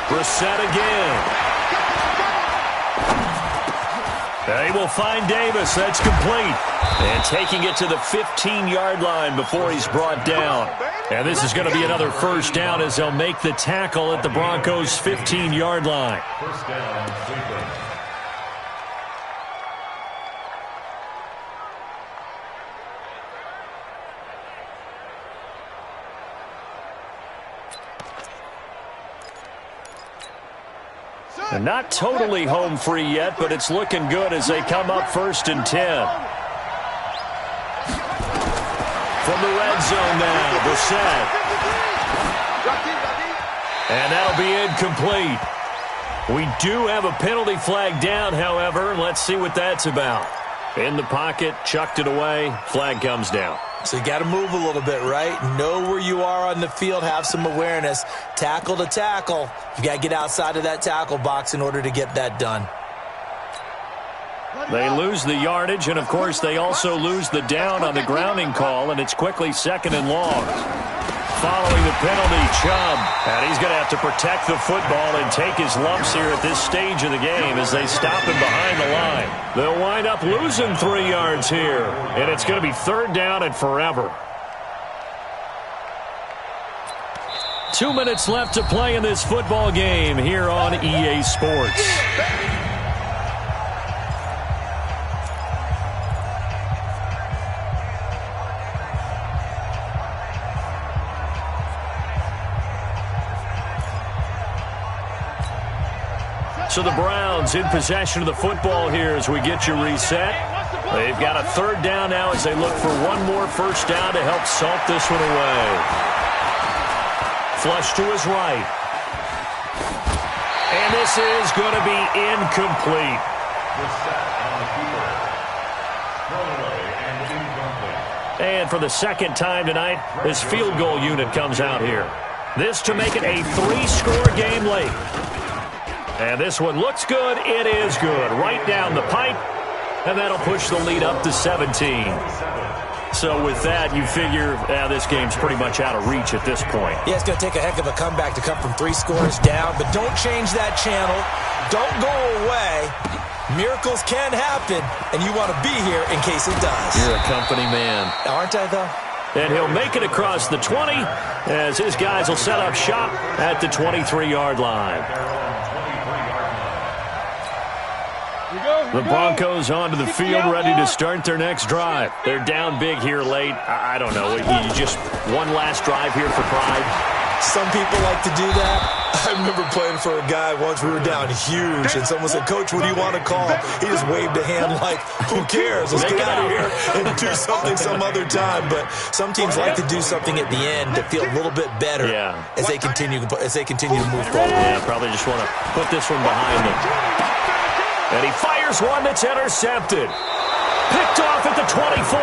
S1: Brissett again. They will find Davis. That's complete. And taking it to the 15-yard line before he's brought down. And this is going to be another first down as they'll make the tackle at the Broncos' 15-yard line.
S3: First down, Cleveland.
S1: And not totally home free yet, but it's looking good as they come up 1st and 10. From the red zone now, Brissett. And that'll be incomplete. We do have a penalty flag down, however. Let's see what that's about. In the pocket, chucked it away, flag comes down.
S4: So you got to move a little bit, right? Know where you are on the field, have some awareness. Tackle to tackle. You got to get outside of that tackle box in order to get that done.
S1: They lose the yardage, and, of course, they also lose the down on the grounding call, and it's quickly 2nd and long. Following the penalty, Chubb. And he's going to have to protect the football and take his lumps here at this stage of the game as they stop him behind the line. They'll wind up losing 3 yards here, and it's going to be 3rd down and forever. 2 minutes left to play in this football game here on EA Sports. So the Browns in possession of the football here as we get you reset. They've got a 3rd down now as they look for one more first down to help salt this one away. Flush to his right. And this is going to be incomplete. And for the 2nd time tonight, this field goal unit comes out here. This to make it a 3-score game late. And this one looks good. It is good. Right down the pipe. And that'll push the lead up to 17. So with that, you figure this game's pretty much out of reach at this point.
S4: Yeah, it's going to take a heck of a comeback to come from 3 scores down. But don't change that channel. Don't go away. Miracles can happen. And you want to be here in case it does.
S1: You're a company man.
S4: Aren't I, though?
S1: And he'll make it across the 20 as his guys will set up shop at the 23-yard line. The Broncos onto the field, ready to start their next drive. They're down big here late. I don't know. You just one last drive here for pride.
S4: Some people like to do that. I remember playing for a guy once. We were down huge, and someone said, "Coach, what do you want to call?" He just waved a hand like, "Who cares? Let's get out of here and do something some other time." But some teams like to do something at the end to feel a little bit better as they continue to move forward.
S1: Yeah, probably just want to put this one behind them. And he fires one that's intercepted. Picked off at the 24.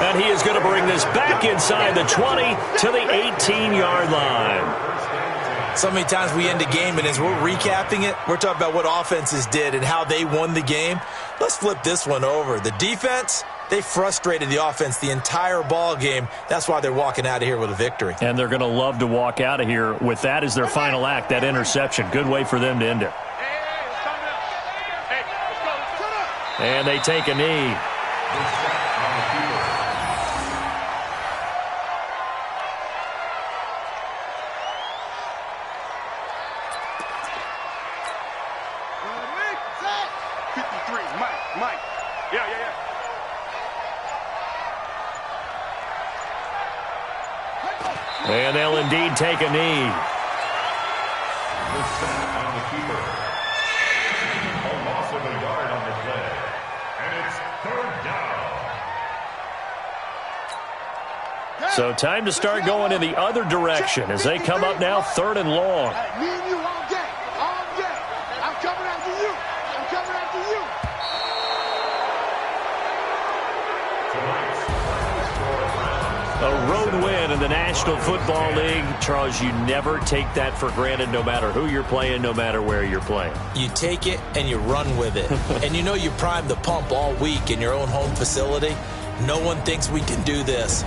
S1: And he is going to bring this back inside the 20 to the 18-yard line.
S4: So many times we end a game, and as we're recapping it, we're talking about what offenses did and how they won the game. Let's flip this one over. The defense, they frustrated the offense the entire ball game. That's why they're walking out of here with a victory.
S1: And they're going to love to walk out of here with that as their final act, that interception. Good way for them to end it. And they take a knee.
S2: Mike. Yeah.
S1: And they'll indeed take a knee.
S3: On the keeper. A loss of a yard on the play. And it's 3rd down.
S1: So time to start going in the other direction as they come up now 3rd and long.
S2: Me and you all day. I'm coming after you.
S1: A road win in the National Football League. Charles, you never take that for granted no matter who you're playing, no matter where you're playing.
S4: You take it and you run with it. And you know you primed the pump all week in your own home facility. No one thinks we can do this.